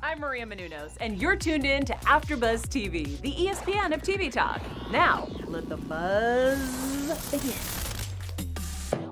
I'm Maria Menounos, and you're tuned in to AfterBuzz TV, the ESPN of TV talk. Now, let the buzz begin.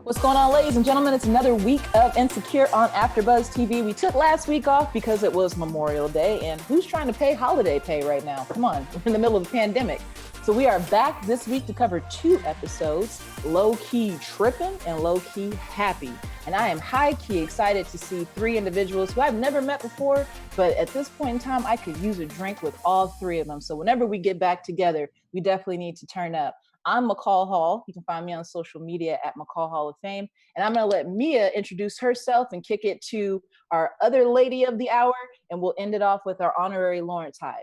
What's going on, ladies and gentlemen? It's another week of Insecure on AfterBuzz TV. We took last week off because it was Memorial Day, and who's trying to pay holiday pay right now? Come on, we're in the middle of the pandemic. So we are back this week to cover 2 episodes, low-key trippin' and low-key happy. And I am high-key excited to see 3 individuals who I've never met before, but at this point in time, I could use a drink with all 3 of them. So whenever we get back together, we definitely need to turn up. I'm McCall Hall. You can find me on social media at McCall Hall of Fame. And I'm going to let Mia introduce herself and kick it to our other lady of the hour, and we'll end it off with our honorary Lawrence Hive.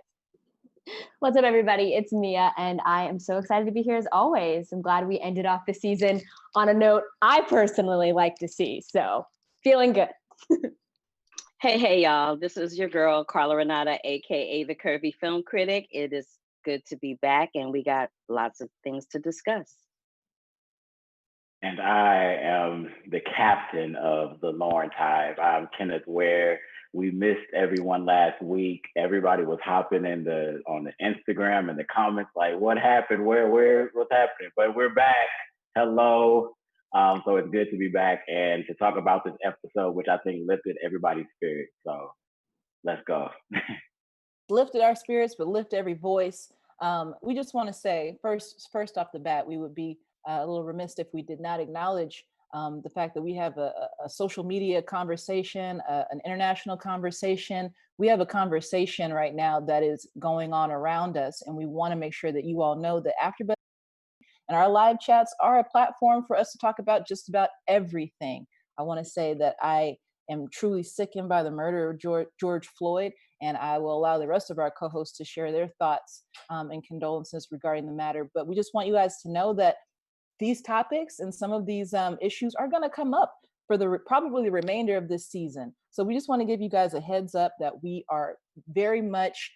What's up, everybody? It's Mia, and I am so excited to be here as always. I'm glad we ended off the season on a note I personally like to see, so feeling good. Hey, y'all. This is your girl, Carla Renata, aka the Curvy Film Critic. It is good to be back, and we got lots of things to discuss. And I am the captain of the Lawrence Hive. I'm Kenneth Ware. We missed everyone last week. Everybody was hopping on the Instagram and the comments like, what happened? What's happening? But we're back. Hello. So it's good to be back and to talk about this episode, which I think lifted everybody's spirit. So let's go. Lifted our spirits, but lift every voice. We just want to say, first off the bat, we would be a little remiss if we did not acknowledge the fact that we have a social media conversation, an international conversation. We have a conversation right now that is going on around us, and we want to make sure that you all know that AfterBuzz and our live chats are a platform for us to talk about just about everything. I want to say that I am truly sickened by the murder of George Floyd, and I will allow the rest of our co-hosts to share their thoughts and condolences regarding the matter. But we just want you guys to know that these topics and some of these issues are going to come up for probably the remainder of this season. So we just want to give you guys a heads up that we are very much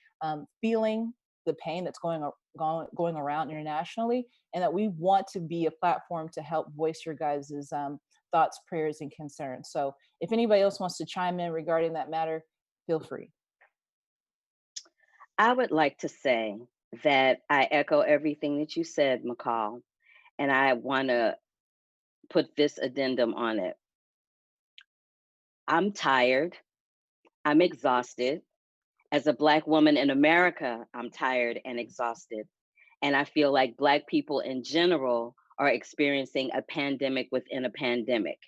feeling the pain that's going around internationally, and that we want to be a platform to help voice your guys' thoughts, prayers, and concerns. So if anybody else wants to chime in regarding that matter, feel free. I would like to say that I echo everything that you said, McCall, and I want to put this addendum on it. I'm tired. I'm exhausted. As a Black woman in America, I'm tired and exhausted. And I feel like Black people in general are experiencing a pandemic within a pandemic.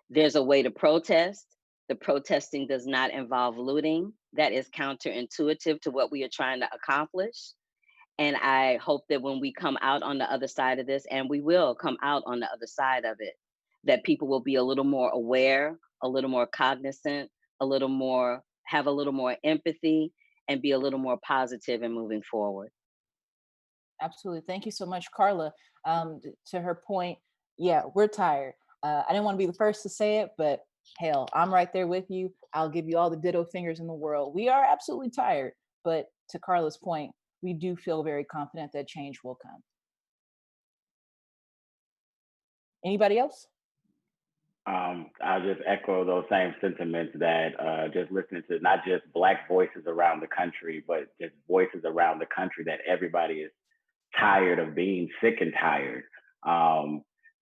There's a way to protest. The protesting does not involve looting. That is counterintuitive to what we are trying to accomplish. And I hope that when we come out on the other side of this, and we will come out on the other side of it, that people will be a little more aware, a little more cognizant, have a little more empathy, and be a little more positive in moving forward. Absolutely. Thank you so much, Carla. To her point, yeah, we're tired. I didn't want to be the first to say it, but hell, I'm right there with you. I'll give you all the ditto fingers in the world. We are absolutely tired, but to Carla's point, we do feel very confident that change will come. Anybody else? I'll just echo those same sentiments that just listening to not just Black voices around the country, but just voices around the country that everybody is tired of being sick and tired.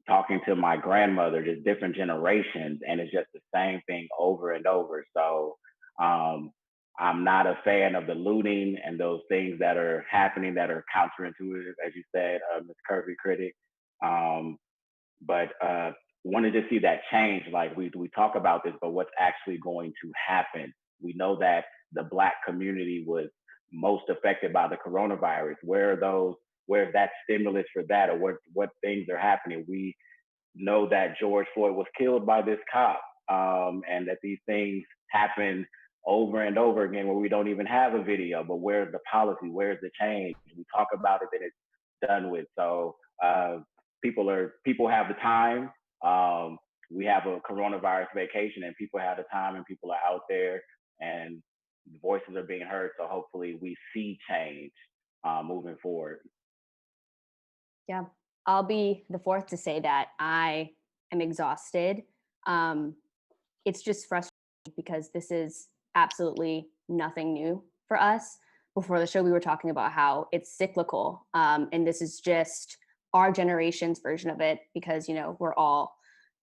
Talking to my grandmother, just different generations, and it's just the same thing over and over. So I'm not a fan of the looting and those things that are happening that are counterintuitive, as you said, Ms. Curvy Critic. But wanted to see that change. Like we talk about this, but what's actually going to happen? We know that the Black community was most affected by the coronavirus. Where's that stimulus for that, or what things are happening? We know that George Floyd was killed by this cop, and that these things happen over and over again where we don't even have a video, but where's the policy? Where's the change? We talk about it, then it's done with. So people have the time. We have a coronavirus vacation, and people have the time, and people are out there, and voices are being heard. So hopefully we see change moving forward. Yeah, I'll be the fourth to say that I am exhausted. It's just frustrating because this is absolutely nothing new for us. Before the show, we were talking about how it's cyclical. And this is just our generation's version of it because, we're all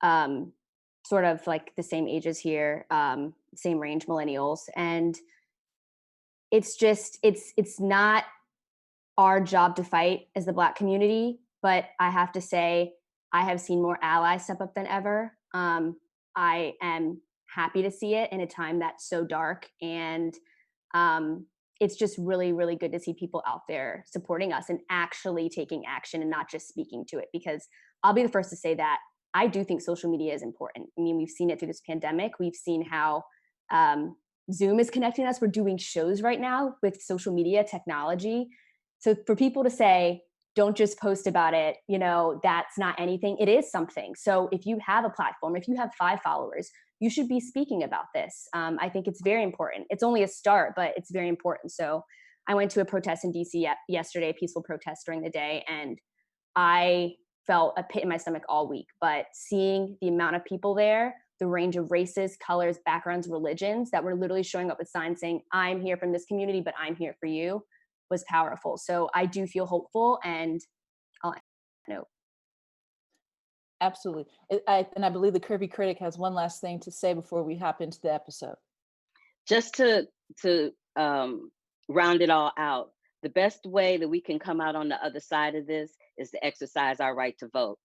sort of like the same ages here, same range millennials. And it's just, it's not our job to fight as the Black community, but I have to say, I have seen more allies step up than ever. I am happy to see it in a time that's so dark, and it's just really, really good to see people out there supporting us and actually taking action and not just speaking to it. Because I'll be the first to say that I do think social media is important. I mean, we've seen it through this pandemic. We've seen how Zoom is connecting us. We're doing shows right now with social media technology. So for people to say, don't just post about it, that's not anything, it is something. So if you have a platform, if you have 5 followers, you should be speaking about this. I think it's very important. It's only a start, but it's very important. So I went to a protest in DC yesterday, a peaceful protest during the day, and I felt a pit in my stomach all week. But seeing the amount of people there, the range of races, colors, backgrounds, religions that were literally showing up with signs saying, I'm here from this community, but I'm here for you, was powerful. So I do feel hopeful, and I'll know. Absolutely. And I believe the Curvy Critic has one last thing to say before we hop into the episode. Just to round it all out, the best way that we can come out on the other side of this is to exercise our right to vote.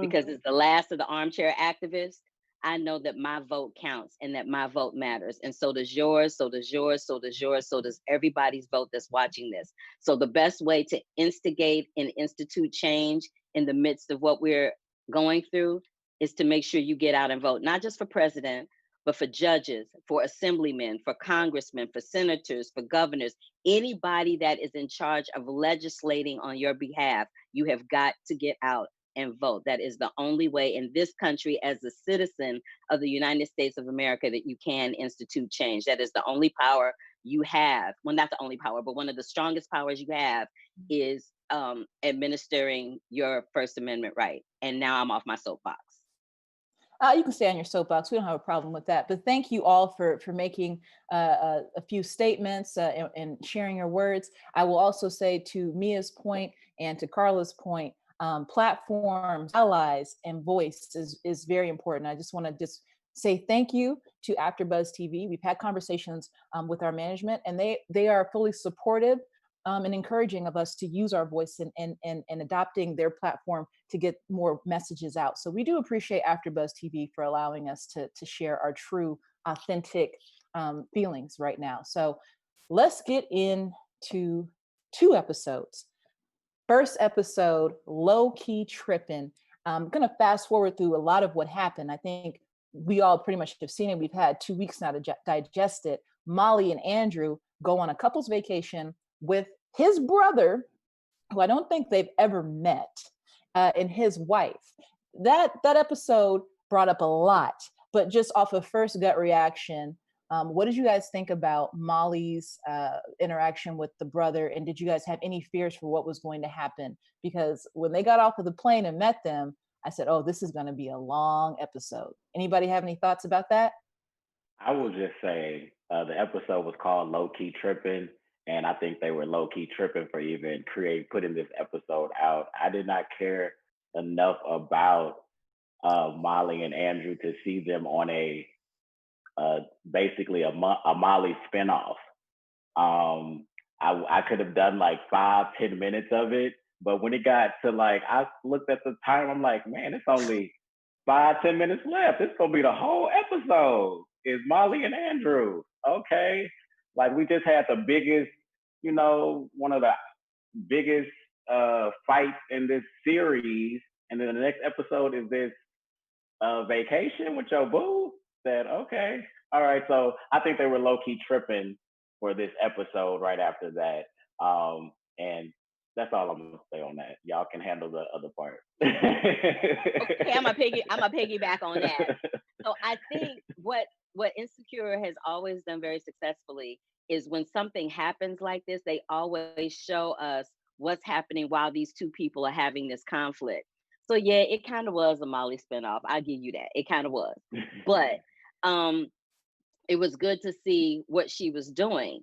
Because as the last of the armchair activists, I know that my vote counts and that my vote matters. And so does yours, so does yours, so does yours, so does everybody's vote that's watching this. So the best way to instigate and institute change in the midst of what we're going through is to make sure you get out and vote, not just for president, but for judges, for assemblymen, for congressmen, for senators, for governors, anybody that is in charge of legislating on your behalf. You have got to get out and vote. That is the only way in this country, as a citizen of the United States of America, that you can institute change. That is the only power you have. Well, not the only power, but one of the strongest powers you have is administering your First Amendment right. And now I'm off my soapbox. You can stay on your soapbox. We don't have a problem with that. But thank you all for making a few statements and sharing your words. I will also say, to Mia's point and to Carla's point, platforms, allies, and voice is very important. I just want to say thank you to AfterBuzz TV. We've had conversations with our management, and they are fully supportive and encouraging of us to use our voice and adopting their platform to get more messages out. So we do appreciate AfterBuzz TV for allowing us to share our true, authentic feelings right now. So let's get into 2 episodes. First episode, Low Key Trippin'. I'm going to fast forward through a lot of what happened. I think we all pretty much have seen it. We've had 2 weeks now to digest it. Molly and Andrew go on a couple's vacation with his brother, who I don't think they've ever met, and his wife. That episode brought up a lot, but just off of first gut reaction, what did you guys think about Molly's interaction with the brother? And did you guys have any fears for what was going to happen? Because when they got off of the plane and met them, I said, oh, this is going to be a long episode. Anybody have any thoughts about that? I will just say the episode was called Low Key Trippin', and I think they were low key tripping for even putting this episode out. I did not care enough about Molly and Andrew to see them on basically a Molly spinoff. I could have done like 5-10 minutes of it, but when it got to I looked at the time, I'm like, man, it's only 5-10 minutes left. It's gonna be the whole episode. Is Molly and Andrew. Okay. We just had the biggest, one of the biggest fights in this series. And then the next episode is this vacation with your boo. Said, okay. All right. So I think they were low key tripping for this episode right after that. And that's all I'm gonna say on that. Y'all can handle the other part. Okay, I'm a piggyback on that. So I think what Insecure has always done very successfully is when something happens like this, they always show us what's happening while these 2 people are having this conflict. So yeah, it kind of was a Molly spinoff. I'll give you that. It kind of was. But it was good to see what she was doing,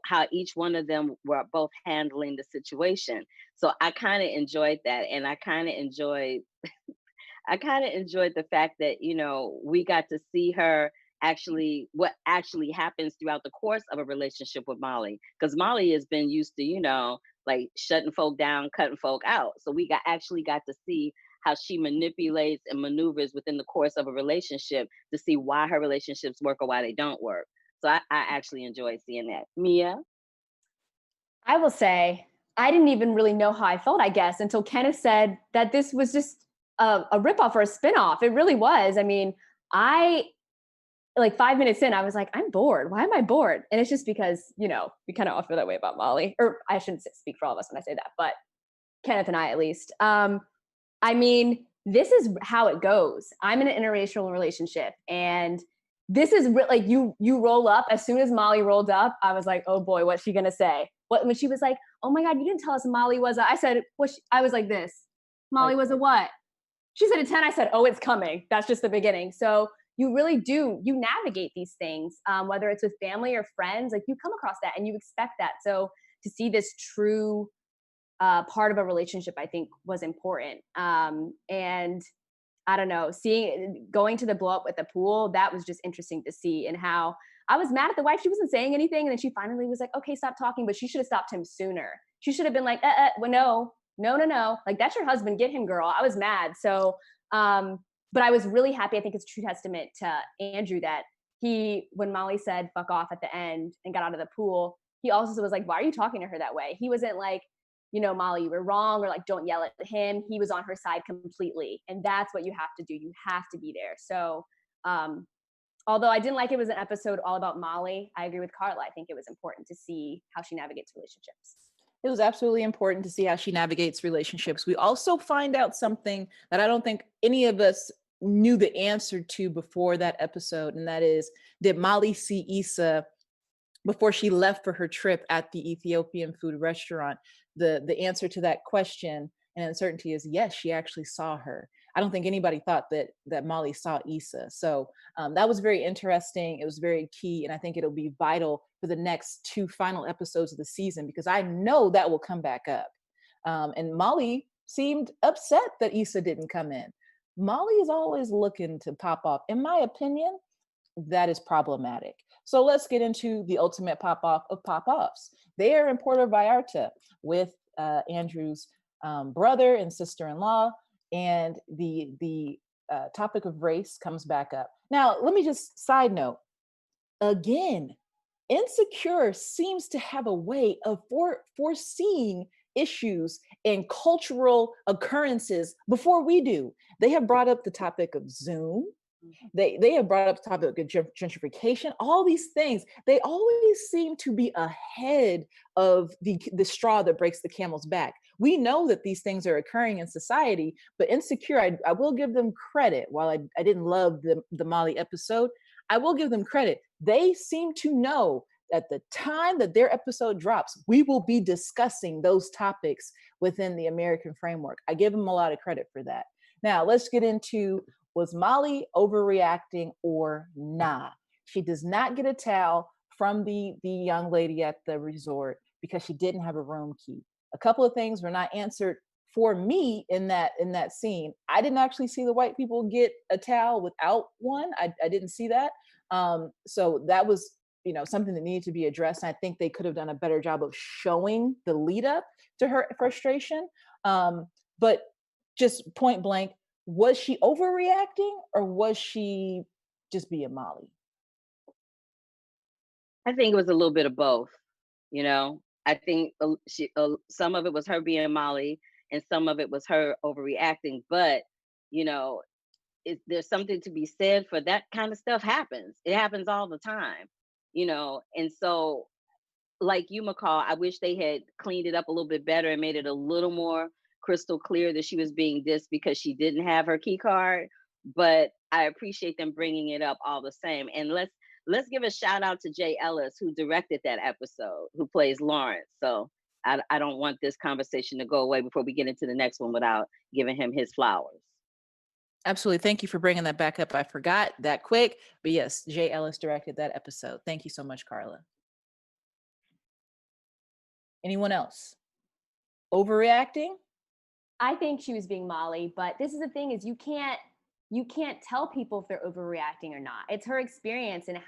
how each one of them were both handling the situation. So I kind of enjoyed that. And I kind of enjoyed the fact that, we got to see her what actually happens throughout the course of a relationship with Molly. Because Molly has been used to, like shutting folk down, cutting folk out. So we actually got to see how she manipulates and maneuvers within the course of a relationship to see why her relationships work or why they don't work. So I actually enjoyed seeing that. Mia? I will say, I didn't even really know how I felt, I guess, until Kenneth said that this was just a ripoff or a spinoff. It really was. I mean, like 5 minutes in, I was like, I'm bored. Why am I bored? And it's just because, we kind of all feel that way about Molly. Or I shouldn't speak for all of us when I say that, but Kenneth and I, at least. I mean, this is how it goes. I'm in an interracial relationship, and this is like you roll up. As soon as Molly rolled up, I was like, oh boy, what's she gonna say? When she was like, oh my God, you didn't tell us Molly was I said, I was like this. Molly was a what? She said a 10. I said, oh, it's coming. That's just the beginning. So you really do, you navigate these things, whether it's with family or friends, like you come across that and you expect that. So to see this true part of a relationship, I think was important. And I don't know, going to the blow up with the pool, that was just interesting to see. And how I was mad at the wife. She wasn't saying anything. And then she finally was like, okay, stop talking. But she should have stopped him sooner. She should have been like, well, no. Like, that's your husband. Get him, girl. I was mad. So, but I was really happy. I think it's a true testament to Andrew that when Molly said fuck off at the end and got out of the pool, he also was like, why are you talking to her that way? He wasn't like, Molly, you were wrong, or like, don't yell at him. He was on her side completely. And that's what you have to do. You have to be there. So, although I didn't like it was an episode all about Molly, I agree with Carla. I think it was important to see how she navigates relationships. It was absolutely important to see how she navigates relationships. We also find out something that I don't think any of us knew the answer to before that episode. And that is, did Molly see Issa before she left for her trip at the Ethiopian food restaurant? The answer to that question and uncertainty is yes, she actually saw her. I don't think anybody thought that Molly saw Issa. So that was very interesting. It was very key. And I think it'll be vital for the next 2 final episodes of the season, because I know that will come back up. And Molly seemed upset that Issa didn't come in. Molly is always looking to pop off. In my opinion, that is problematic. So let's get into the ultimate pop-off of pop-offs. They are in Puerto Vallarta with Andrew's brother and sister-in-law, and the topic of race comes back up. Now, let me just side note, again, Insecure seems to have a way of foreseeing issues and cultural occurrences before we do. They have brought up the topic of Zoom. They have brought up the topic of gentrification, all these things. They always seem to be ahead of the straw that breaks the camel's back. We know that these things are occurring in society, but Insecure, I will give them credit. While I didn't love the Molly episode, I will give them credit. They seem to know at the time that their episode drops, we will be discussing those topics within the American framework. I give them a lot of credit for that. Now, let's get into, was Molly overreacting or not? She does not get a towel from the young lady at the resort because she didn't have a room key. A couple of things were not answered for me in that scene. I didn't actually see the white people get a towel without one. I didn't see that. So that was, something that needed to be addressed. And I think they could have done a better job of showing the lead up to her frustration. But just point blank, was she overreacting or was she just being Molly? I think it was a little bit of both. I think some of it was her being Molly and some of it was her overreacting. But, there's something to be said for that kind of stuff happens. It happens all the time, and so like you, McCall, I wish they had cleaned it up a little bit better and made it a little more crystal clear that she was being dissed because she didn't have her key card. But I appreciate them bringing it up all the same. And let's give a shout out to Jay Ellis, who directed that episode, who plays Lawrence. So I don't want this conversation to go away before we get into the next one without giving him his flowers. Absolutely. Thank you for bringing that back up. I forgot that quick, but yes, Jay Ellis directed that episode. Thank you so much, Carla. Anyone else? Overreacting? I think she was being Molly, but this is the thing: is you can't tell people if they're overreacting or not. It's her experience and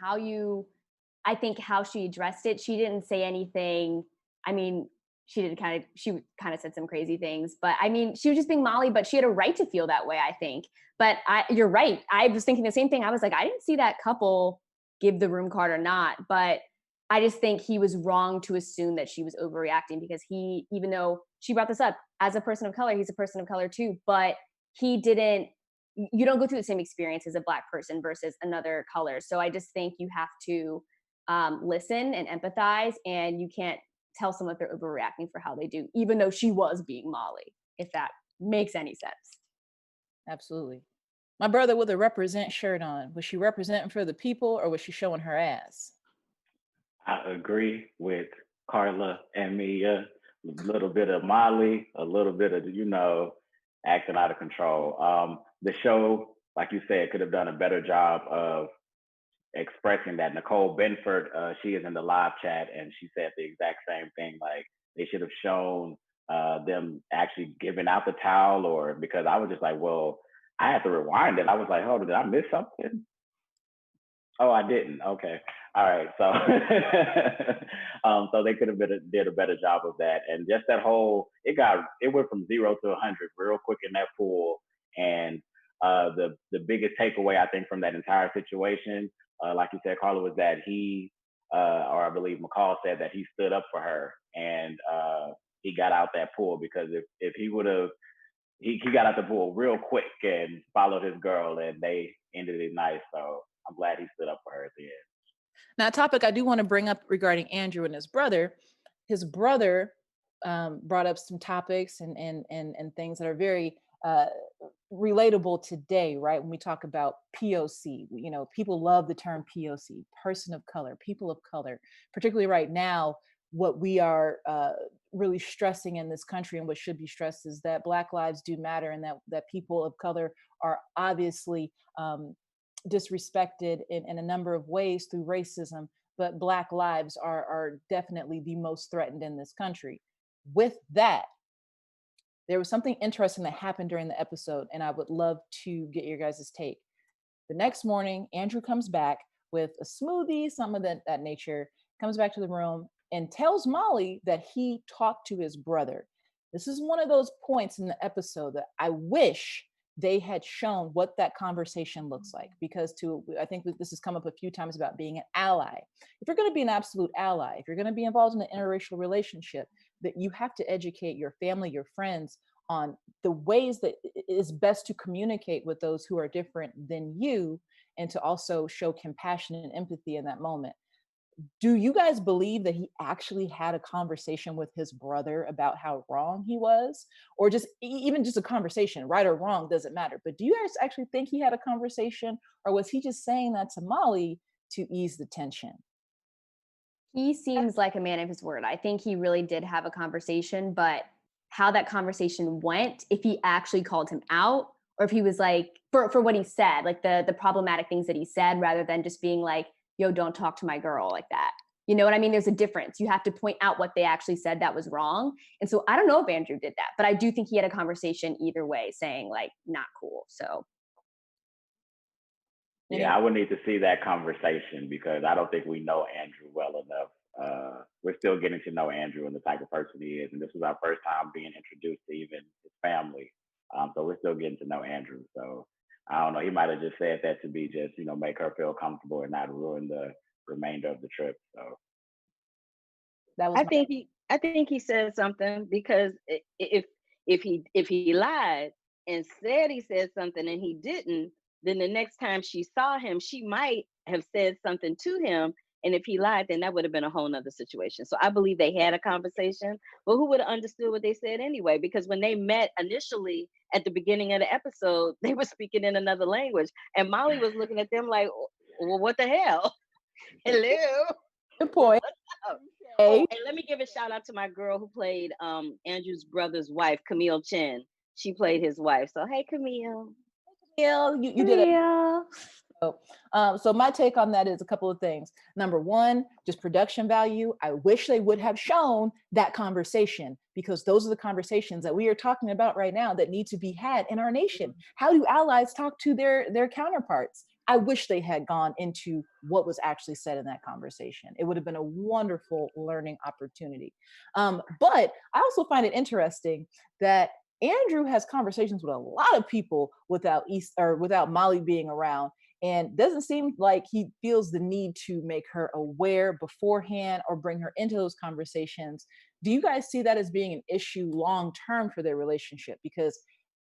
I think how she addressed it. She didn't say anything. I mean, she kind of said some crazy things, but I mean, she was just being Molly, but she had a right to feel that way, I think. But you're right. I was thinking the same thing. I was like, I didn't see that couple give the room card or not, but I just think he was wrong to assume that she was overreacting, because even though she brought this up, as a person of color, he's a person of color too, but you don't go through the same experience as a Black person versus another color. So I just think you have to listen and empathize, and you can't tell someone if they're overreacting for how they do, even though she was being Molly, if that makes any sense. Absolutely. My brother with a represent shirt on. Was she representing for the people, or was she showing her ass? I agree with Carla and Mia. A little bit of Molly, a little bit of, acting out of control. The show, like you said, could have done a better job of expressing that. Nicole Benford, she is in the live chat, and she said the exact same thing. Like, they should have shown them actually giving out the towel, or because I was just like, well, I had to rewind it. I was like, oh, did I miss something? Oh, I didn't. Okay. All right. So, so they could have did a better job of that. And just that it went from 0 to 100 real quick in that pool. And the biggest takeaway, I think, from that entire situation, like you said, Carla, was that or I believe McCall said that he stood up for her, and he got out that pool, because if he would have, he got out the pool real quick and followed his girl, and they ended it nice. So I'm glad he stood up for her at the end. Now, a topic I do want to bring up regarding Andrew and his brother. His brother brought up some topics and things that are very relatable today, right? When we talk about POC, people love the term POC, person of color, people of color, particularly right now. What we are really stressing in this country, and what should be stressed, is that Black lives do matter, and that people of color are obviously disrespected in a number of ways through racism, but Black lives are definitely the most threatened in this country. With that, there was something interesting that happened during the episode, and I would love to get your guys' take. The next morning, Andrew comes back with a smoothie, something of that nature, comes back to the room and tells Molly that he talked to his brother. This is one of those points in the episode that I wish they had shown what that conversation looks like, because I think this has come up a few times about being an ally. If you're going to be an absolute ally, if you're going to be involved in an interracial relationship, that you have to educate your family, your friends, on the ways that it is best to communicate with those who are different than you, and to also show compassion and empathy in that moment. Do you guys believe that he actually had a conversation with his brother about how wrong he was? Or just even just a conversation, right or wrong, doesn't matter. But do you guys actually think he had a conversation, or was he just saying that to Molly to ease the tension? He seems like a man of his word. I think he really did have a conversation, but how that conversation went, if he actually called him out, or if he was like, for what he said, like the problematic things that he said, rather than just being like, yo, don't talk to my girl like that. You know what I mean? There's a difference. You have to point out what they actually said that was wrong. And so I don't know if Andrew did that, but I do think he had a conversation either way, saying like, not cool. So. Yeah, I would need to see that conversation, because I don't think we know Andrew well enough. We're still getting to know Andrew and the type of person he is. And this was our first time being introduced to even his family. So we're still getting to know Andrew. So I don't know. He might have just said that to be just, make her feel comfortable and not ruin the remainder of the trip. So that was I think he said something, because if he lied and said he said something and he didn't, then the next time she saw him, she might have said something to him. And if he lied, then that would have been a whole nother situation. So I believe they had a conversation, but who would have understood what they said anyway? Because when they met initially at the beginning of the episode, they were speaking in another language. And Molly was looking at them like, well, what the hell? Hello? Good point. Oh, and let me give a shout out to my girl who played Andrew's brother's wife, Camille Chen. She played his wife. So, hey, Camille. You did it. So my take on that is a couple of things. Number one, just production value. I wish they would have shown that conversation, because those are the conversations that we are talking about right now that need to be had in our nation. How do allies talk to their counterparts? I wish they had gone into what was actually said in that conversation. It would have been a wonderful learning opportunity. But I also find it interesting that Andrew has conversations with a lot of people without Molly being around, and doesn't seem like he feels the need to make her aware beforehand or bring her into those conversations. Do you guys see that as being an issue long term for their relationship? Because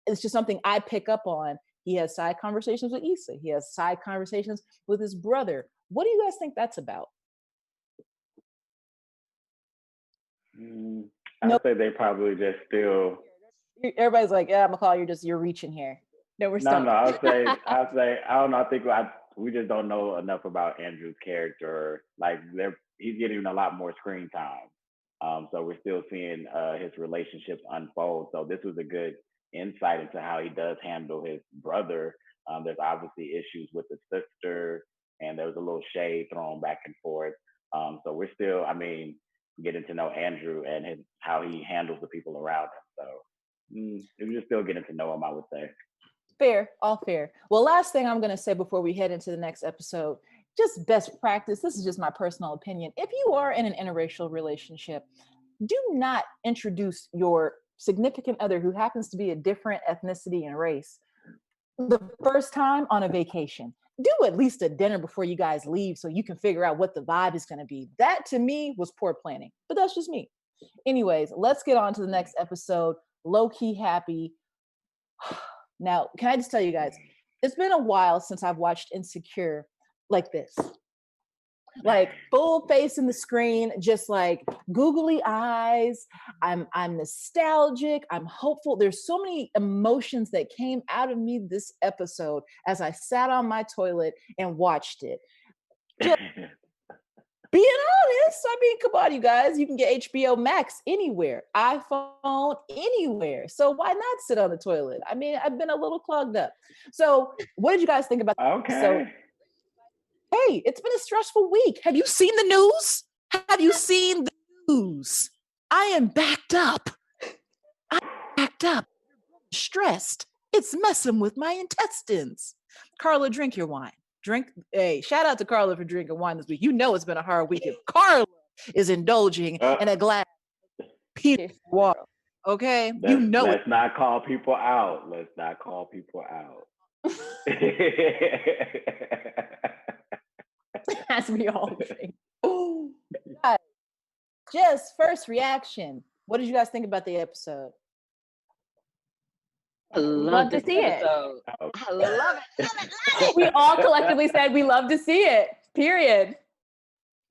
it's just something I pick up on. He has side conversations with Issa. He has side conversations with his brother. What do you guys think that's about? I would say they probably just still. Everybody's like, yeah, McCall, you're reaching here. No, we're still. No, I would say, I don't know. I think we just don't know enough about Andrew's character. Like, he's getting a lot more screen time. So we're still seeing his relationships unfold. So this was a good insight into how he does handle his brother. There's obviously issues with the sister, and there was a little shade thrown back and forth. So we're still, getting to know Andrew and how he handles the people around him. So we're just still getting to know him, I would say. Fair, all fair. Well, last thing I'm going to say before we head into the next episode, just best practice. This is just my personal opinion. If you are in an interracial relationship, do not introduce your significant other who happens to be a different ethnicity and race the first time on a vacation. Do at least a dinner before you guys leave so you can figure out what the vibe is going to be. That to me was poor planning, but that's just me. Anyways, let's get on to the next episode. Low key happy. Now, can I just tell you guys, it's been a while since I've watched Insecure like this. Like full face in the screen, just like googly eyes. I'm nostalgic. I'm hopeful. There's so many emotions that came out of me this episode as I sat on my toilet and watched it. Just being honest, come on, you guys. You can get HBO Max anywhere, iPhone anywhere. So why not sit on the toilet? I've been a little clogged up. So what did you guys think about Okay. So, hey, it's been a stressful week. Have you seen the news? Have you seen the news? I am backed up. Stressed. It's messing with my intestines. Carla, drink your wine. Hey, shout out to Carla for drinking wine this week. You know it's been a hard week. If Carla is indulging in a glass of peach water, okay? Let's not call people out. As we all drink. Guys, just first reaction. What did you guys think about the episode? I love to see it. I love it. We all collectively said we love to see it. Period.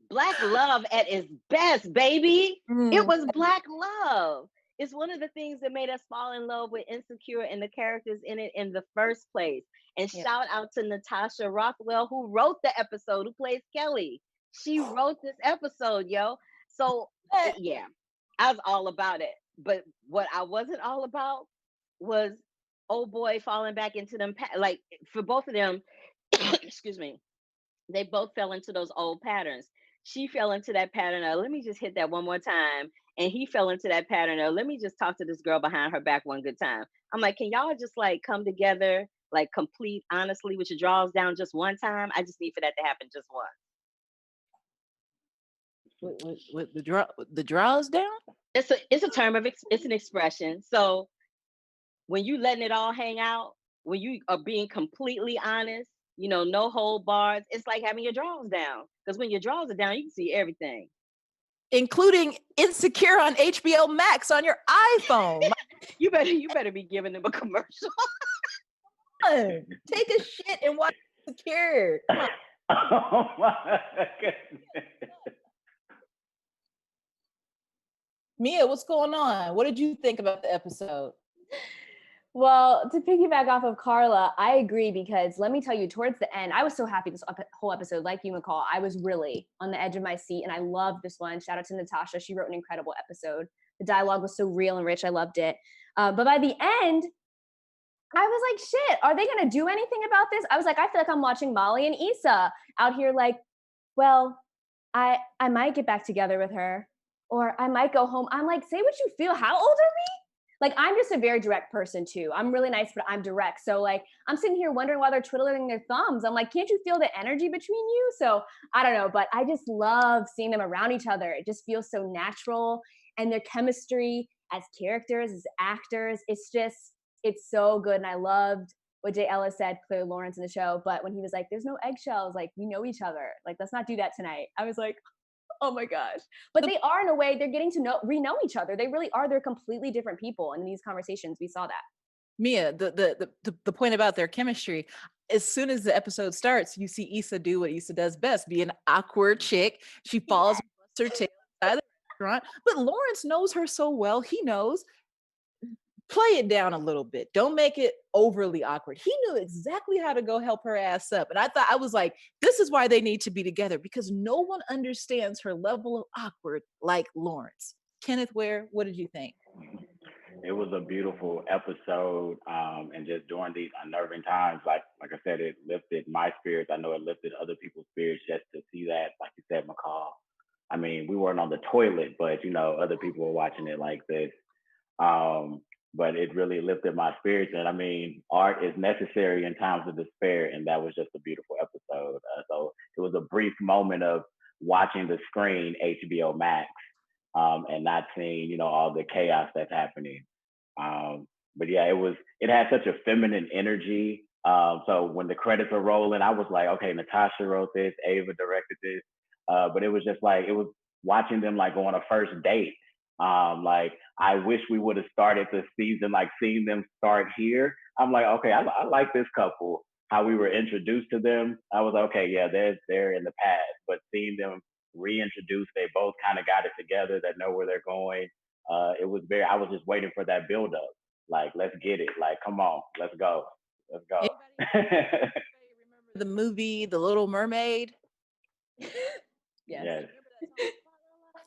Black love at its best, baby. It was Black love. It's one of the things that made us fall in love with Insecure and the characters in it in the first place. And shout out to Natasha Rothwell, who wrote the episode, who plays Kelly. She wrote this episode, yo. So yeah, I was all about it. But what I wasn't all about was old boy falling back into them. Like for both of them, excuse me, they both fell into those old patterns. She fell into that pattern of, let me just hit that one more time. And he fell into that pattern of, let me just talk to this girl behind her back one good time. I'm like, can y'all just like come together, like complete honestly with your draws down just one time? I just need for that to happen just once. With the draws down? It's a term of, it's an expression. So when you letting it all hang out, when you are being completely honest, no hold bars, it's like having your draws down. Because when your draws are down, you can see everything. Including Insecure on HBO Max on your iPhone. You better be giving them a commercial. Take a shit and watch Insecure. Oh my goodness. Mia, what's going on? What did you think about the episode? Well, to piggyback off of Carla, I agree, because let me tell you, towards the end, I was so happy this whole episode. Like you, McCall, I was really on the edge of my seat, and I loved this one. Shout out to Natasha. She wrote an incredible episode. The dialogue was so real and rich. I loved it. But by the end, I was like, shit, are they gonna do anything about this? I was like, I feel like I'm watching Molly and Issa out here like, well, I might get back together with her, or I might go home. I'm like, say what you feel. How old are we? Like, I'm just a very direct person too. I'm really nice, but I'm direct. So like, I'm sitting here wondering why they're twiddling their thumbs. I'm like, can't you feel the energy between you? So I don't know, but I just love seeing them around each other. It just feels so natural, and their chemistry as characters, as actors, it's so good. And I loved what Jay Ellis said, Claire Lawrence in the show, but when he was like, there's no eggshells, like we know each other. Like, let's not do that tonight. I was like, oh my gosh. But they are, in a way, they're getting to re-know each other. They really are. They're completely different people. And in these conversations, we saw that. Mia, the point about their chemistry, as soon as the episode starts, you see Issa do what Issa does best, be an awkward chick. She falls and busts her tail inside the restaurant. But Lawrence knows her so well, he knows, play it down a little bit. Don't make it overly awkward. He knew exactly how to go help her ass up. And I was like, this is why they need to be together, because no one understands her level of awkward like Lawrence. Kenneth, Ware, what did you think? It was a beautiful episode, and just during these unnerving times, like I said, it lifted my spirits. I know it lifted other people's spirits just to see that, like you said, McCall. I mean, we weren't on the toilet, but other people were watching it like this. But it really lifted my spirits. And I mean, art is necessary in times of despair, and that was just a beautiful episode. So it was a brief moment of watching the screen, HBO Max, and not seeing all the chaos that's happening. But yeah, it had such a feminine energy. So when the credits are rolling, I was like, okay, Natasha wrote this, Ava directed this. But it was just like, it was watching them like go on a first date. Like, I wish we would have started the season, like seeing them start here. I'm like, okay, I like this couple. How we were introduced to them, I was like, okay, yeah, they're in the past. But seeing them reintroduced, they both kind of got it together, that know where they're going. I was just waiting for that build up. Like, let's get it. Like, come on, let's go. Let's go. Remember the movie The Little Mermaid? Yes.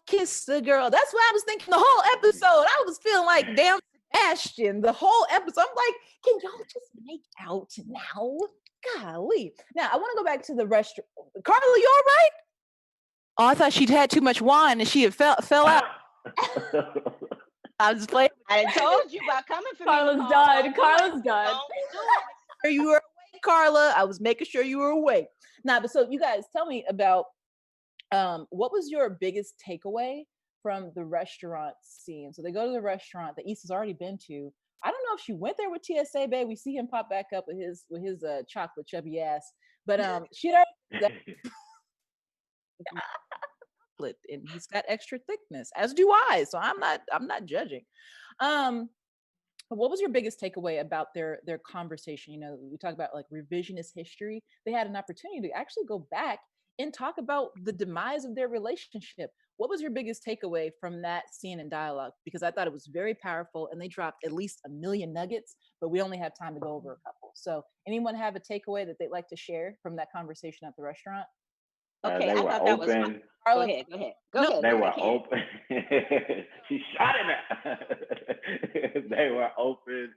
Kiss the girl. That's what I was thinking the whole episode. I was feeling like damn Sebastian the whole episode. I'm like, can y'all just make out now? Golly. Now I want to go back to the restaurant. Carla, you all right? Oh, I thought she'd had too much wine and she had fell out. I was playing. I told you about coming for Carla's me. done. Carla's done. You were awake, Carla. I was making sure you were awake. Now, but so you guys tell me about what was your biggest takeaway from the restaurant scene? So they go to the restaurant that Issa's already been to. I don't know if she went there with TSA, babe. We see him pop back up with his chocolate chubby ass, but she already and he's got extra thickness, as do I. So I'm not judging. What was your biggest takeaway about their conversation? We talk about like revisionist history. They had an opportunity to actually go back and talk about the demise of their relationship. What was your biggest takeaway from that scene and dialogue? Because I thought it was very powerful, and they dropped at least a million nuggets, but we only have time to go over a couple. So anyone have a takeaway that they'd like to share from that conversation at the restaurant? Okay, I thought that was fun. Go ahead. They were open. She shot it. They were open.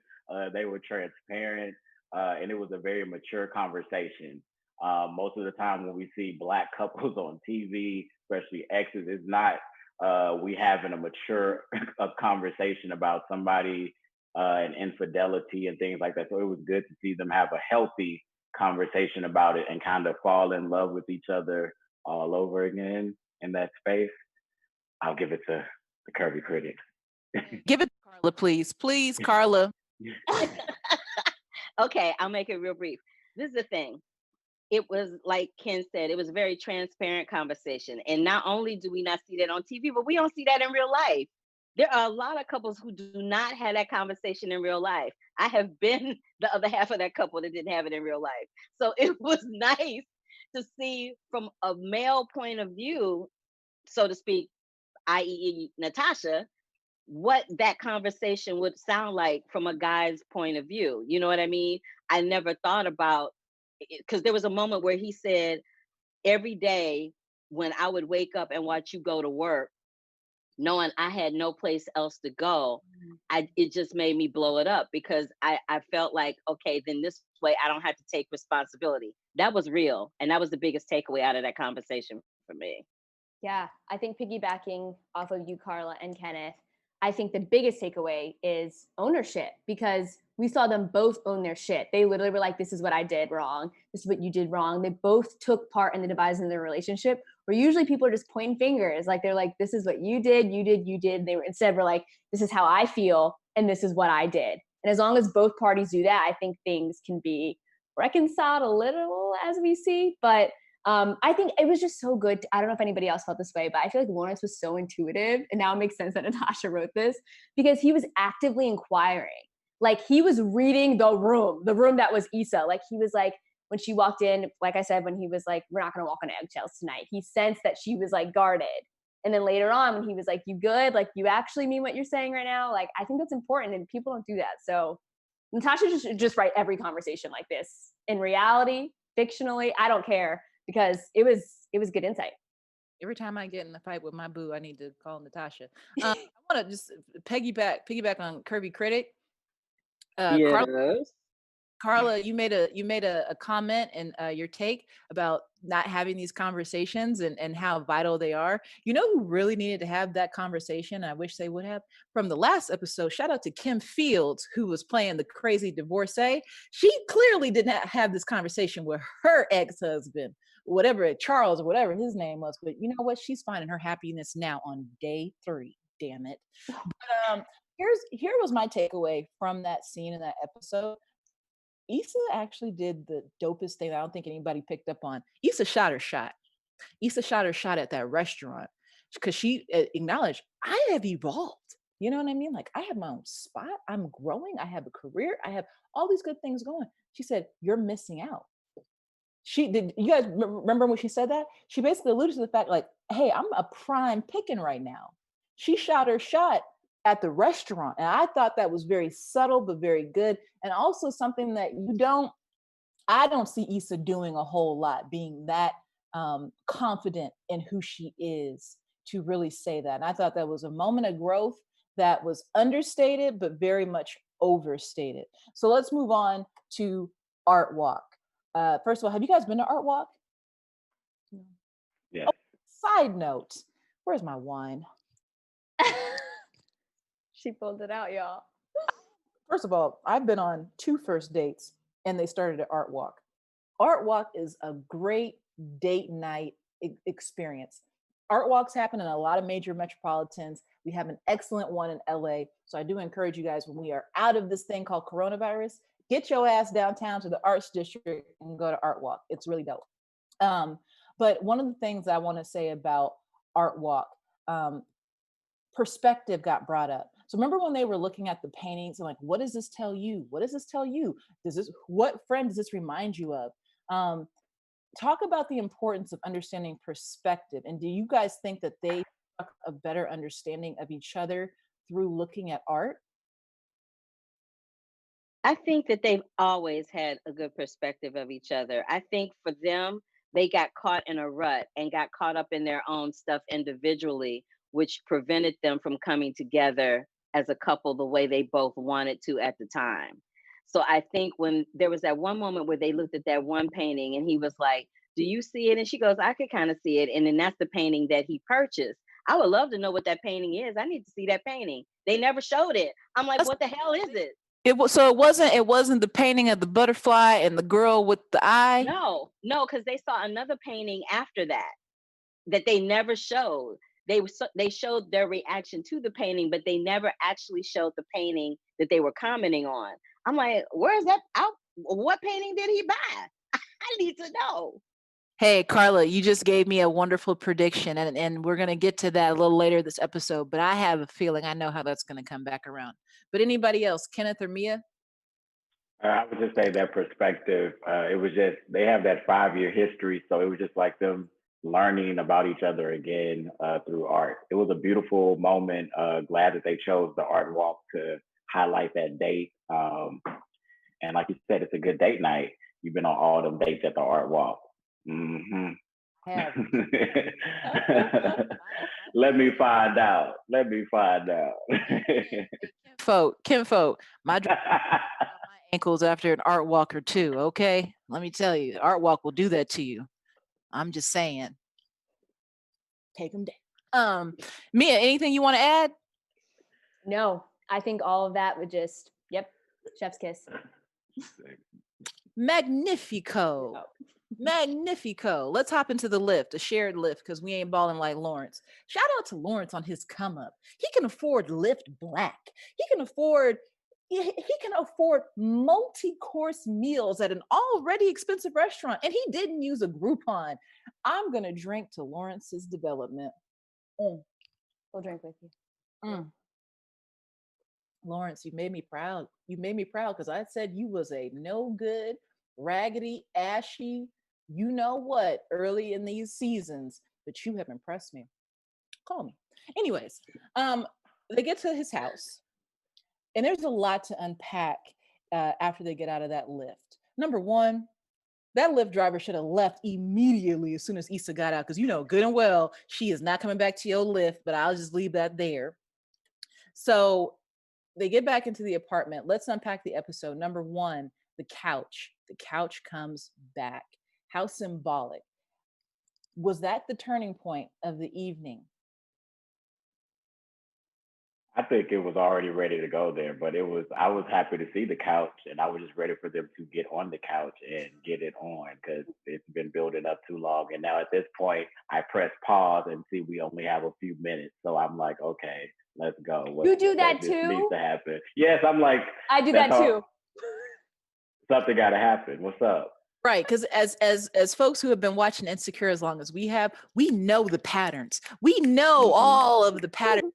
They were transparent, and it was a very mature conversation. Most of the time when we see Black couples on TV, especially exes, it's not we having a mature conversation about somebody and infidelity and things like that. So it was good to see them have a healthy conversation about it and kind of fall in love with each other all over again in that space. I'll give it to the Curvy Critic. Give it to Carla, please. Please, Carla. Okay, I'll make it real brief. This is the thing. It was, like Ken said, it was a very transparent conversation. And not only do we not see that on TV, but we don't see that in real life. There are a lot of couples who do not have that conversation in real life. I have been the other half of that couple that didn't have it in real life. So it was nice to see from a male point of view, so to speak, i.e. Natasha, what that conversation would sound like from a guy's point of view. You know what I mean? I never thought about, because there was a moment where he said, every day when I would wake up and watch you go to work, knowing I had no place else to go, it just made me blow it up because I felt like, okay, then this way I don't have to take responsibility. That was real. And that was the biggest takeaway out of that conversation for me. Yeah, I think piggybacking off of you, Carla and Kenneth, I think the biggest takeaway is ownership, because we saw them both own their shit. They literally were like, this is what I did wrong. This is what you did wrong. They both took part in the devising of their relationship, where usually people are just pointing fingers. Like, they're like, this is what you did, you did, you did. They were, instead we're like, this is how I feel and this is what I did. And as long as both parties do that, I think things can be reconciled a little, as we see. But I think it was just so good. I don't know if anybody else felt this way, but I feel like Lawrence was so intuitive. And now it makes sense that Natasha wrote this, because he was actively inquiring. Like, he was reading the room that was Issa. Like, he was like, when she walked in, like I said, when he was like, we're not going to walk on eggshells tonight, he sensed that she was like guarded. And then later on, when he was like, you good? Like, you actually mean what you're saying right now? Like, I think that's important, and people don't do that. So Natasha just write every conversation like this. In reality, fictionally, I don't care, because it was good insight. Every time I get in a fight with my boo, I need to call Natasha. I want to just piggyback on Kirby Critic. Yes. Carla, you made a comment in your take about not having these conversations and how vital they are. You know who really needed to have that conversation? I wish they would have. From the last episode, shout out to Kim Fields, who was playing the crazy divorcee. She clearly did not have this conversation with her ex-husband, whatever, Charles or whatever his name was. But you know what? She's finding her happiness now on day 3. Damn it. But here was my takeaway from that scene in that episode. Issa actually did the dopest thing I don't think anybody picked up on. Issa shot her shot. Issa shot her shot at that restaurant because she acknowledged, I have evolved. You know what I mean? Like, I have my own spot. I'm growing. I have a career. I have all these good things going. She said, you're missing out. She did. You guys remember when she said that? She basically alluded to the fact, like, hey, I'm a prime picking right now. She shot her shot at the restaurant. And I thought that was very subtle, but very good. And also something that I don't see Issa doing a whole lot, being that confident in who she is to really say that. And I thought that was a moment of growth that was understated, but very much overstated. So let's move on to Art Walk. First of all, have you guys been to Art Walk? Yeah. Oh, side note, where's my wine? She pulled it out, y'all. First of all, I've been on 2 first dates and they started at Art Walk. Art Walk is a great date night experience. Art Walks happen in a lot of major metropolitans. We have an excellent one in LA. So I do encourage you guys, when we are out of this thing called coronavirus, get your ass downtown to the Arts District and go to Art Walk. It's really dope. But one of the things I want to say about Art Walk, perspective got brought up. So remember when they were looking at the paintings and like, what does this tell you? What does this tell you? What friend does this remind you of? Talk about the importance of understanding perspective. And do you guys think that they have a better understanding of each other through looking at art? I think that they've always had a good perspective of each other. I think for them, they got caught in a rut and got caught up in their own stuff individually, which prevented them from coming together as a couple the way they both wanted to at the time. So I think when there was that one moment where they looked at that one painting and he was like, do you see it? And she goes, I could kind of see it. And then that's the painting that he purchased. I would love to know what that painting is. I need to see that painting. They never showed it. I'm like, what the hell is it? It wasn't the painting of the butterfly and the girl with the eye. No, because they saw another painting after that they never showed. They showed their reaction to the painting, but they never actually showed the painting that they were commenting on. I'm like, where's that out? What painting did he buy? I need to know. Hey, Carla, you just gave me a wonderful prediction, and we're going to get to that a little later this episode, but I have a feeling I know how that's going to come back around. But anybody else, Kenneth or Mia? I would just say that perspective, it was just, they have that 5-year history. So it was just like them learning about each other again through art. It was a beautiful moment. Glad that they chose the Art Walk to highlight that date. And like you said, it's a good date night. You've been on all them dates at the Art Walk. Mm-hmm. have. Let me find out. Kinfolk, my ankles after an art walk or two. Okay, let me tell you, art walk will do that to you. I'm just saying. Take them down. Mia, anything you want to add? No, I think all of that would just, chef's kiss. Magnifico. Magnifico. Let's hop into the lift, a shared lift, because we ain't balling like Lawrence. Shout out to Lawrence on his come up. He can afford Lyft Black. He can afford multi-course meals at an already expensive restaurant, and he didn't use a Groupon. I'm gonna drink to Lawrence's development. We'll drink with you. Lawrence, you made me proud. You made me proud because I said you was a no good, raggedy, ashy, you know what, early in these seasons, but you have impressed me. Call me. Anyways, they get to his house, and there's a lot to unpack after they get out of that lift. Number one, that Lyft driver should have left immediately as soon as Issa got out, because you know good and well she is not coming back to your Lyft, but I'll just leave that there. So they get back into the apartment. Let's unpack the episode. Number one, the couch. The couch comes back. How symbolic. Was that the turning point of the evening? I think it was already ready to go there, but I was happy to see the couch, and I was just ready for them to get on the couch and get it on, because it's been building up too long. And now at this point, I press pause and see we only have a few minutes. So I'm like, okay, let's go. You do that too? Needs to happen. Yes, I'm like, I do that too. Something got to happen. What's up? Right, because as folks who have been watching Insecure as long as we have, we know the patterns. We know all of the patterns,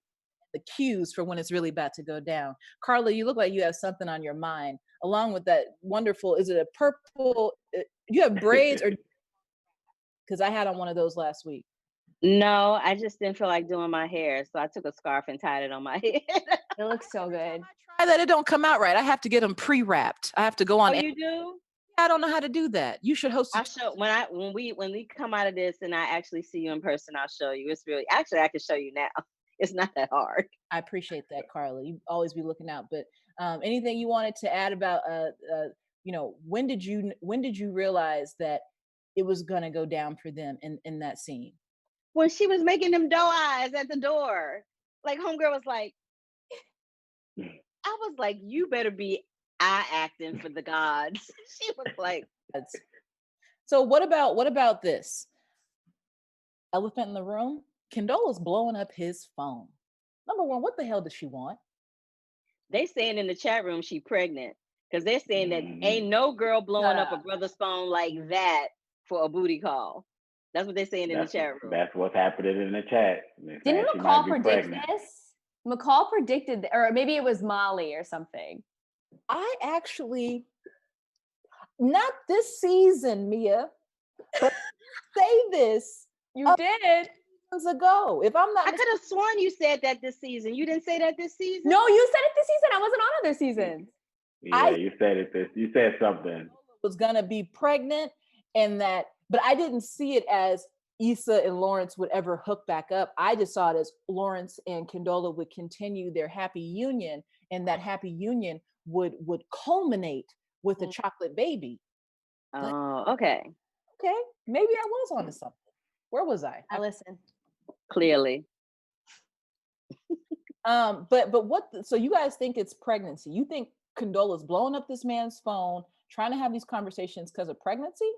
the cues for when it's really about to go down. Carla, you look like you have something on your mind, along with that wonderful, is it a purple, you have braids, or because I had on one of those last week. No, I just didn't feel like doing my hair, so I took a scarf and tied it on my head. It looks so good. Try that, it don't come out right. I have to get them pre-wrapped. I have to go on. Oh, you do? I don't know how to do that. You should host. I'll show when we come out of this and I actually see you in person. I'll show you. It's really, actually, I can show you now. It's not that hard. I appreciate that, Carla. You always be looking out. But anything you wanted to add about when did you realize that it was gonna go down for them in that scene? When she was making them doe eyes at the door, like homegirl was like, I was like, you better be eye acting for the gods. She was like, so what about this? Elephant in the room? Kendall's blowing up his phone. Number one, what the hell does she want? They saying in the chat room she pregnant, because they're saying that ain't no girl blowing up a brother's phone like that for a booty call. That's what they're saying in the chat room. That's what's happening in the chat. Didn't McCall predict this? McCall predicted, or maybe it was Molly or something. I actually, not this season, Mia, but say this. You did. Ago. If I'm not, I could have sworn you said that this season. You didn't say that this season? No, you said it this season. I wasn't on other seasons. Yeah, you said it. You said something. Was gonna be pregnant, and that, but I didn't see it as Issa and Lawrence would ever hook back up. I just saw it as Lawrence and Condola would continue their happy union, and that happy union would culminate with a chocolate baby. Oh, okay. Okay, maybe I was onto something. Where was I? I listened. Clearly. But what? So you guys think it's pregnancy? You think Condola's blowing up this man's phone, trying to have these conversations because of pregnancy?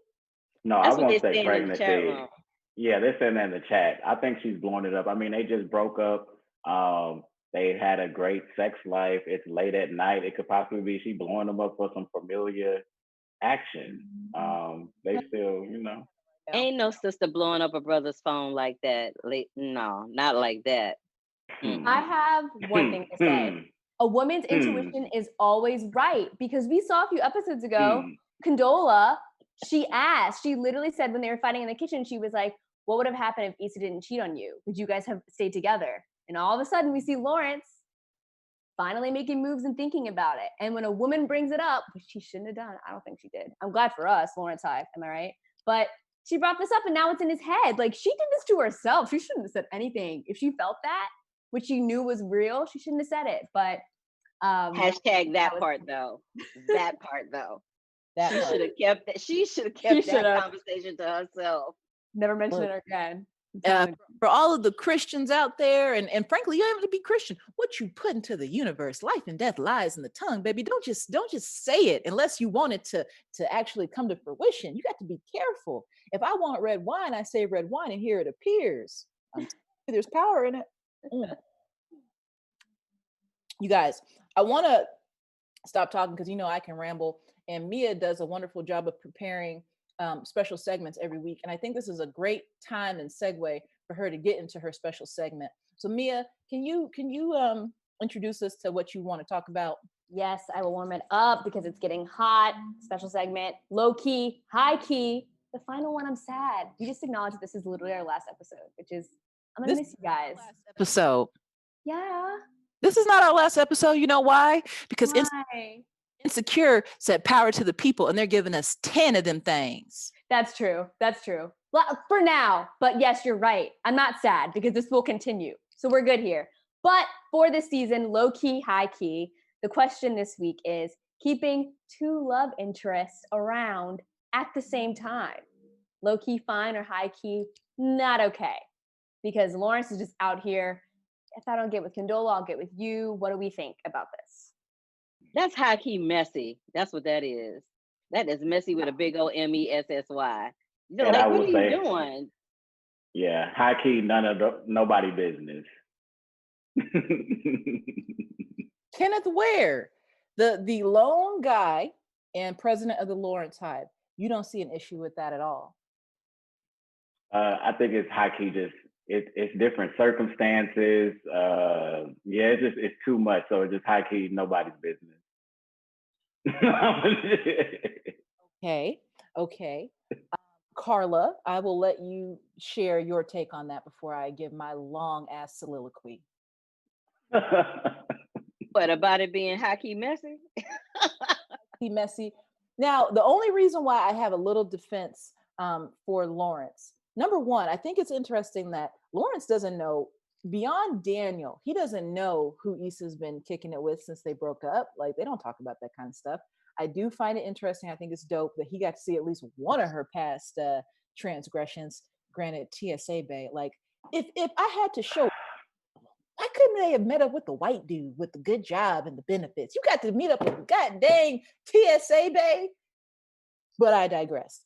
No, I won't say pregnancy. Yeah, they're saying that in the chat. I think she's blowing it up. I mean, they just broke up. They had a great sex life. It's late at night. It could possibly be she blowing them up for some familiar action. They still, Ain't no sister blowing up a brother's phone like that. No, not like that. I have one thing to say. A woman's intuition is always right, because we saw a few episodes ago, Condola, she literally said when they were fighting in the kitchen, she was like, what would have happened if Issa didn't cheat on you? Would you guys have stayed together? And all of a sudden we see Lawrence finally making moves and thinking about it. And when a woman brings it up, which she shouldn't have done, I don't think she did. I'm glad for us, Lawrence Hive, am I right? But she brought this up and now it's in his head. Like, she did this to herself. She shouldn't have said anything. If she felt that, which she knew was real, she shouldn't have said it. But hashtag that part though. That part though. That She part. should have kept that. She should have She kept that should've. conversation to herself. never mention Look, it again. for all of the Christians out there, and frankly, you don't have to be Christian. What you put into the universe, life and death lies in the tongue, baby. Don't just say it unless you want it to actually come to fruition. You got to be careful. If I want red wine, I say red wine, and here it appears. I'm telling you, there's power in it. You guys, I want to stop talking because I can ramble, and Mia does a wonderful job of preparing special segments every week, and I think this is a great time and segue for her to get into her special segment. So Mia, can you introduce us to what you want to talk about? Yes, I will warm it up because it's getting hot. Special segment, low key, high key. The final one, I'm sad. We just acknowledged that this is literally our last episode, which is, I'm gonna miss you guys. Last episode. Yeah. This is not our last episode. You know why? Because Why? Insecure said power to the people, and they're giving us 10 of them things. That's true. That's true. Well, for now, but yes, you're right. I'm not sad because this will continue. So we're good here. But for this season, low key, high key, the question this week is keeping two love interests around at the same time. Low key, fine, or high key, not okay. Because Lawrence is just out here. If I don't get with Condola, I'll get with you. What do we think about this? That's high key messy. That's what that is. That is messy with a big old MESSY. You're And like, I what will are you say, doing? yeah, high key, nobody business. Kenneth Ware, the lone guy and president of the Lawrence Hive. You don't see an issue with that at all. I think it's high key. Just it's different circumstances. Yeah, it's too much. So it's just high key, nobody's business. Okay. Carla, I will let you share your take on that before I give my long ass soliloquy. What about it being high key messy? Messy. Now, the only reason why I have a little defense for Lawrence, number one, I think it's interesting that Lawrence doesn't know, beyond Daniel, he doesn't know who Issa's been kicking it with since they broke up. Like, they don't talk about that kind of stuff. I do find it interesting. I think it's dope that he got to see at least one of her past transgressions. Granted, TSA bae. Like, if I had to show, why couldn't they have met up with the white dude with the good job and the benefits? You got to meet up with the god dang TSA bae. But I digress.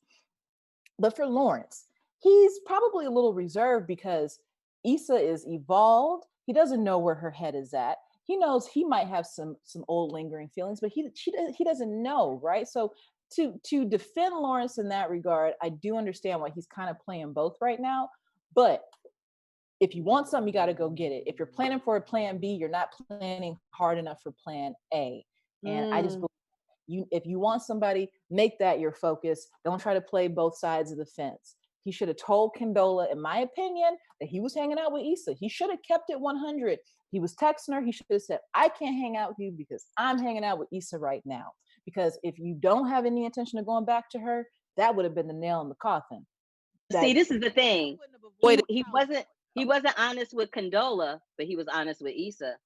But for Lawrence, he's probably a little reserved because Issa is evolved. He doesn't know where her head is at. He knows he might have some old lingering feelings, but he doesn't know, right? So to defend Lawrence in that regard, I do understand why he's kind of playing both right now. But if you want something, you got to go get it. If you're planning for a plan B, you're not planning hard enough for plan A. And I just believe if you want somebody, make that your focus. Don't try to play both sides of the fence. He should have told Condola, in my opinion, that he was hanging out with Issa. He should have kept it 100. He was texting her. He should have said, I can't hang out with you because I'm hanging out with Issa right now. Because if you don't have any intention of going back to her, that would have been the nail in the coffin. See, this is the thing. He wasn't honest with Condola, but he was honest with Issa.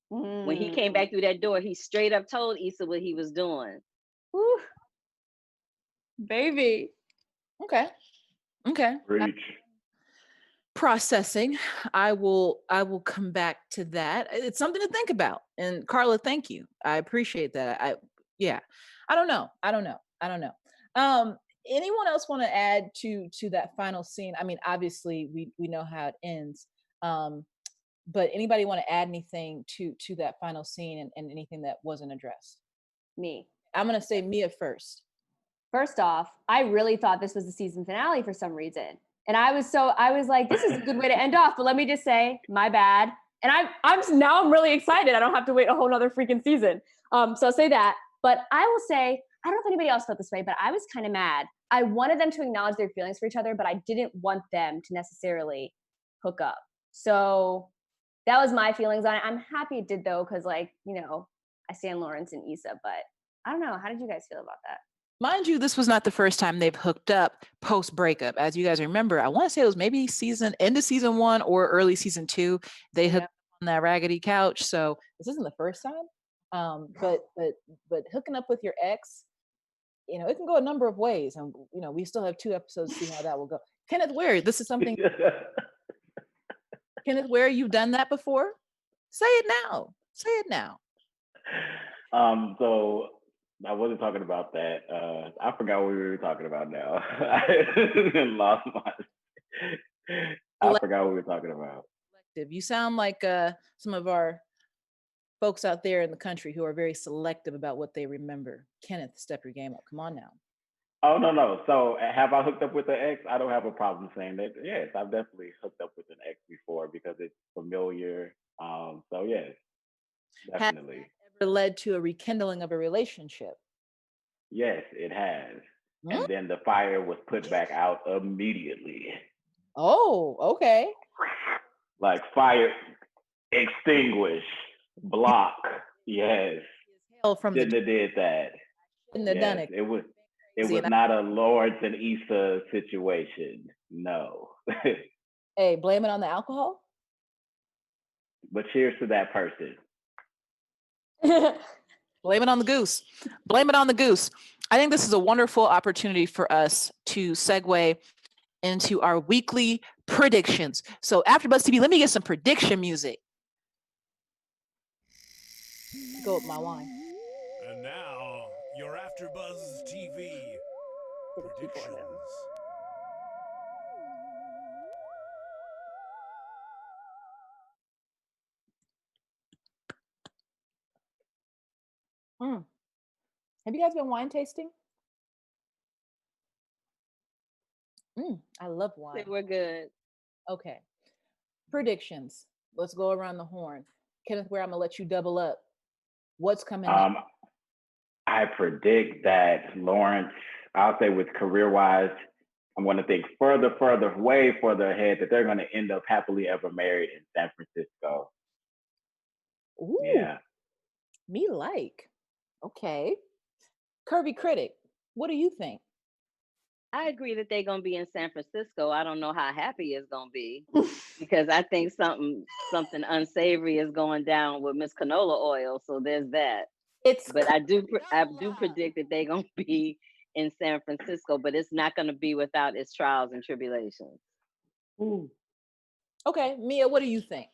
When he came back through that door, he straight up told Issa what he was doing. Woo. Baby. Okay. Preach. Processing. I will come back to that. It's something to think about. And Carla, thank you. I appreciate that. I don't know. Anyone else want to add to that final scene? I mean, obviously we know how it ends. But anybody want to add anything to that final scene and anything that wasn't addressed? Me. I'm going to say Mia first. First off, I really thought this was the season finale for some reason. And I was like, this is a good way to end off. But let me just say, my bad. And I'm really excited. I don't have to wait a whole nother freaking season. So I'll say that. But I will say, I don't know if anybody else felt this way, but I was kind of mad. I wanted them to acknowledge their feelings for each other, but I didn't want them to necessarily hook up. So that was my feelings on it. I'm happy it did though, because I stand Lawrence and Issa, but I don't know. How did you guys feel about that? Mind you, this was not the first time they've hooked up post breakup. As you guys remember, I want to say it was maybe end of season 1 or early season 2. They hooked up on that raggedy couch. So this isn't the first time. But hooking up with your ex, it can go a number of ways, and we still have 2 episodes to see how that will go. Kenneth Ware, this is something. Kenneth Ware, you've done that before. Say it now. Say it now. So I wasn't talking about that. I forgot what we were talking about now. I lost my. I forgot what we were talking about. You sound like some of our folks out there in the country who are very selective about what they remember. Kenneth, step your game up. Come on now. Oh, no. So have I hooked up with an ex? I don't have a problem saying that. Yes, I've definitely hooked up with an ex before because it's familiar. So yes, definitely. Has that ever led to a rekindling of a relationship? Yes, it has. And then the fire was put back out immediately. Oh, okay. Like fire extinguish, block. Yes. Hell from Shouldn't have did that. Shouldn't have done it. It was not a Lawrence and Issa situation. No. Hey, blame it on the alcohol? But cheers to that person. Blame it on the goose. Blame it on the goose. I think this is a wonderful opportunity for us to segue into our weekly predictions. So AfterBuzz TV, let me get some prediction music. Go with my wine. And now, your AfterBuzz TV predictions. Have you guys been wine tasting? I love wine. We're good. Okay. Predictions. Let's go around the horn. Kenneth, Ware, I'm gonna let you double up. What's coming up? I predict that Lawrence, I'll say with career-wise, I'm going to think way further ahead that they're going to end up happily ever married in San Francisco. Ooh, yeah. Me like. Okay. Curvy Critic, what do you think? I agree that they're gonna be in San Francisco. I don't know how happy it's gonna be because I think something unsavory is going down with Miss Canola Oil. So there's that. But I do predict that they're gonna be in San Francisco, but it's not gonna be without its trials and tribulations. Ooh. Okay, Mia, what do you think?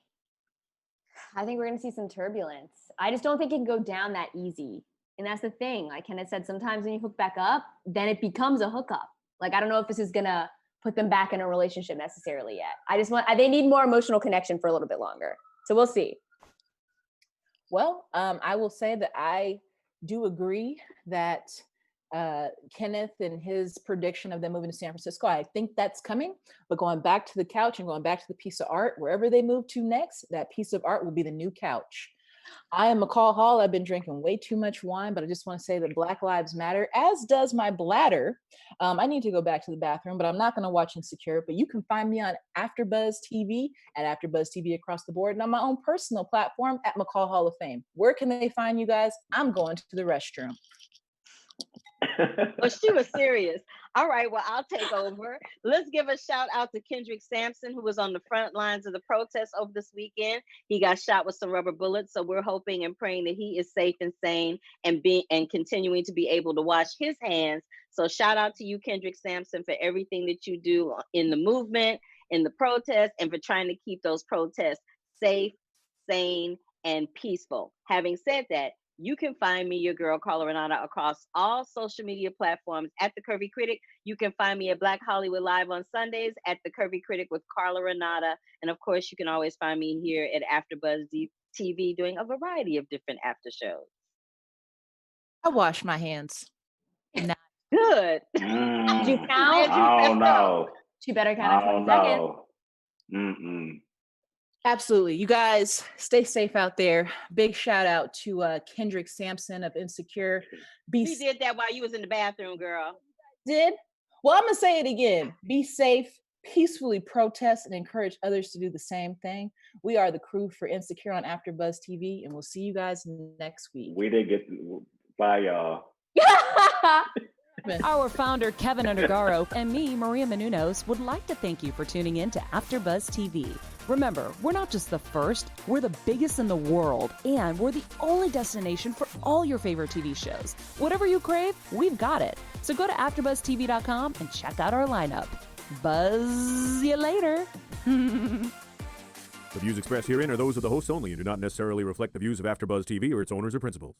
I think we're going to see some turbulence. I just don't think it can go down that easy. And that's the thing. Like Kenneth said, sometimes when you hook back up, then it becomes a hookup. Like, I don't know if this is going to put them back in a relationship necessarily yet. They need more emotional connection for a little bit longer. So we'll see. Well, I will say that I do agree that Kenneth and his prediction of them moving to San Francisco, I think that's coming. But going back to the couch and going back to the piece of art, wherever they move to next, that piece of art will be the new couch. I am McCall Hall. I've been drinking way too much wine, but I just want to say that Black Lives Matter, as does my bladder. I need to go back to the bathroom, but I'm not going to watch Insecure. But you can find me on AfterBuzz TV, at AfterBuzz TV across the board, and on my own personal platform at McCall Hall of Fame. Where can they find you guys? I'm going to the restroom. Well, she was serious. All right, well, I'll take over. Let's give a shout out to Kendrick Sampson, who was on the front lines of the protests over this weekend. He got shot with some rubber bullets, so we're hoping and praying that he is safe and sane and continuing to be able to wash his hands. So shout out to you, Kendrick Sampson, for everything that you do in the movement, in the protest, and for trying to keep those protests safe, sane, and peaceful. Having said that, you can find me, your girl, Carla Renata, across all social media platforms at The Curvy Critic. You can find me at Black Hollywood Live on Sundays at The Curvy Critic with Carla Renata. And of course, you can always find me here at AfterBuzz TV doing a variety of different after shows. I wash my hands. Good. Did you count? Oh, no. She better count in 20 seconds. Mm-mm. Absolutely. You guys stay safe out there. Big shout out to Kendrick Sampson of Insecure. We did that while you was in the bathroom, girl. Did? Well, I'm going to say it again. Be safe, peacefully protest, and encourage others to do the same thing. We are the crew for Insecure on AfterBuzz TV, and we'll see you guys next week. We didn't get to, bye, y'all. Trippin. Our founder, Keven Undergaro, and me, Maria Menounos, would like to thank you for tuning in to AfterBuzz TV. Remember, we're not just the first, we're the biggest in the world, and we're the only destination for all your favorite TV shows. Whatever you crave, we've got it. So go to AfterBuzzTV.com and check out our lineup. Buzz you later. The views expressed herein are those of the hosts only and do not necessarily reflect the views of AfterBuzz TV or its owners or principals.